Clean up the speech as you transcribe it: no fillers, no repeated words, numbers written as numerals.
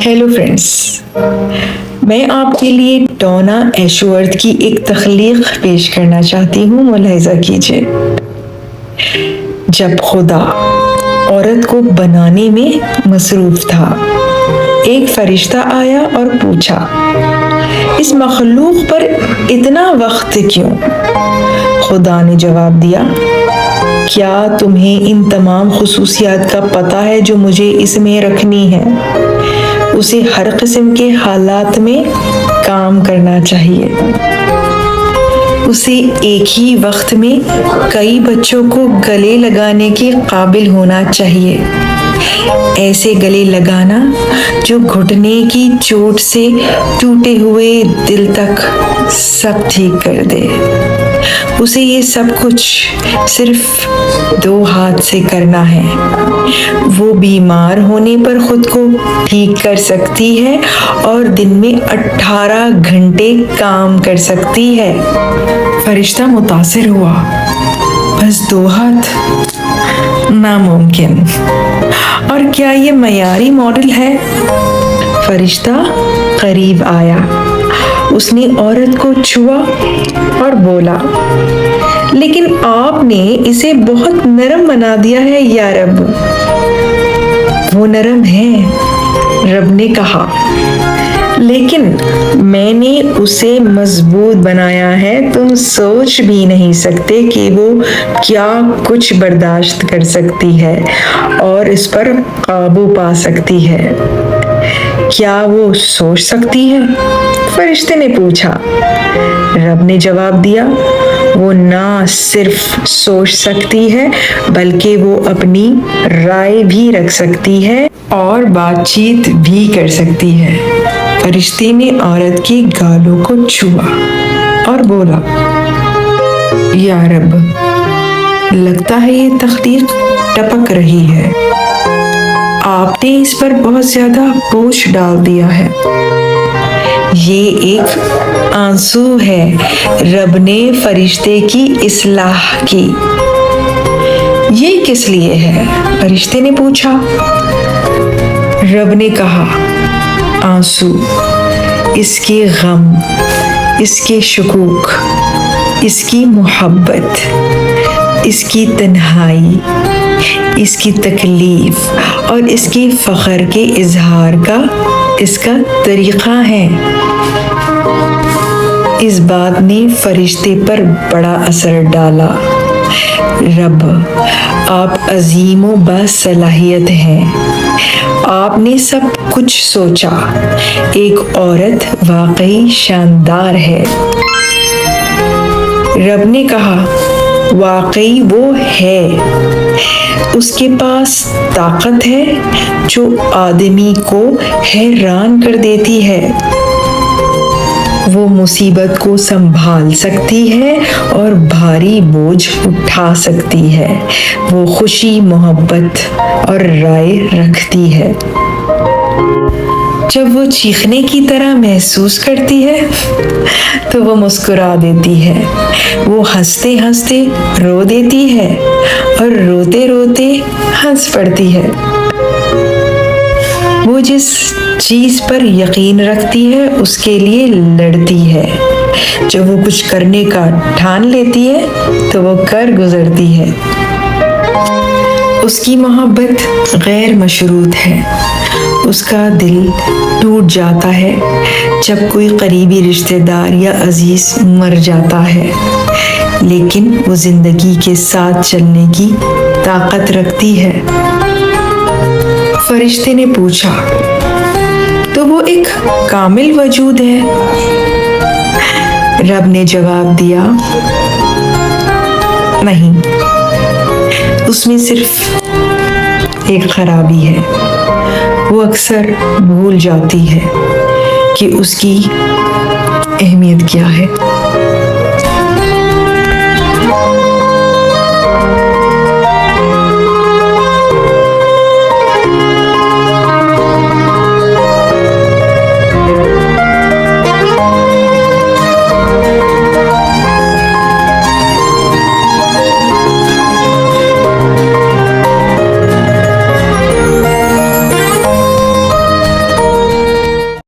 Hello friends, मैं आपके लिए डोना एशवर्थ की एक तख्लीक पेश करना चाहती हूँ। मुलाहिजा कीजिए। जब खुदा औरत को बनाने में मसरूफ था, एक फरिश्ता आया और पूछा, इस मखलूक पर इतना वक्त क्यों? खुदा ने जवाब दिया, क्या तुम्हें इन तमाम खुसूसियात का पता है जो मुझे इसमें रखनी है? उसे हर किस्म के हालात में काम करना चाहिए। उसे एक ही वक्त में कई बच्चों को गले लगाने के काबिल होना चाहिए। ऐसे गले लगाना जो घुटने की चोट से टूटे हुए दिल तक सब ठीक कर दे। उसे ये सब कुछ सिर्फ 2 हाथ से करना है। वो बीमार होने पर खुद को ठीक कर सकती है और दिन में 18 घंटे काम कर सकती है। फरिश्ता मुतासिर हुआ, बस 2 हाथ? नामुमकिन। और क्या ये मयारी मॉडल है? फरिश्ता करीब आया, उसने औरत को छुआ और बोला, लेकिन आपने इसे बहुत नरम बना दिया है या रब। वो नरम है, रब ने कहा, लेकिन मैंने उसे मजबूत बनाया है। तुम सोच भी नहीं सकते कि वो क्या कुछ बर्दाश्त कर सकती है और इस पर काबू पा सकती है। क्या वो सोच सकती है? फरिश्ते ने पूछा। रब ने जवाब दिया, वो ना सिर्फ सोच सकती है बल्कि वो अपनी राय भी रख सकती है और बातचीत भी कर सकती है। फरिश्ते ने औरत के गालों को छुआ और बोला, या रब, लगता है ये तख्लीक टपक रही है। आपने इस पर बहुत ज्यादा बोझ डाल दिया है। ये एक आंसू है। रब ने फरिश्ते की इस्लाह की। ये किस लिए है? फरिश्ते ने पूछा। रब ने कहा, आंसू इसके गम, इसके शुकूक, इसकी मोहब्बत, इसकी तन्हाई, इसकी तकलीफ और इसकी फख्र के इजहार का इसका तरीका है। इस बात ने फरिश्ते पर बड़ा असर डाला। रब, आप अजीम व बासलाहियत हैं। आपने सब कुछ सोचा। एक औरत वाकई शानदार है। रब ने कहा, वाकई वो है। उसके पास ताकत है जो आदमी को हैरान कर देती है। वो मुसीबत को संभाल सकती है और भारी बोझ उठा सकती है। वो खुशी, मोहब्बत और राय रखती है। जब वो चीखने की तरह महसूस करती है तो वो मुस्कुरा देती है। वो हंसते हंसते रो देती है और रोते रोते हंस पड़ती है। वो जिस चीज पर यकीन रखती है उसके लिए लड़ती है। जब वो कुछ करने का ठान लेती है तो वो कर गुजरती है। उसकी मोहब्बत गैर मशरूत है। उसका दिल टूट जाता है जब कोई करीबी रिश्तेदार या अजीज मर जाता है, लेकिन वो जिंदगी के साथ चलने की ताकत रखती है। फरिश्ते ने पूछा, तो वो एक कामिल वजूद है? रब ने जवाब दिया, नहीं, उसमें सिर्फ एक खराबी है। वो अक्सर भूल जाती है कि उसकी अहमियत क्या है।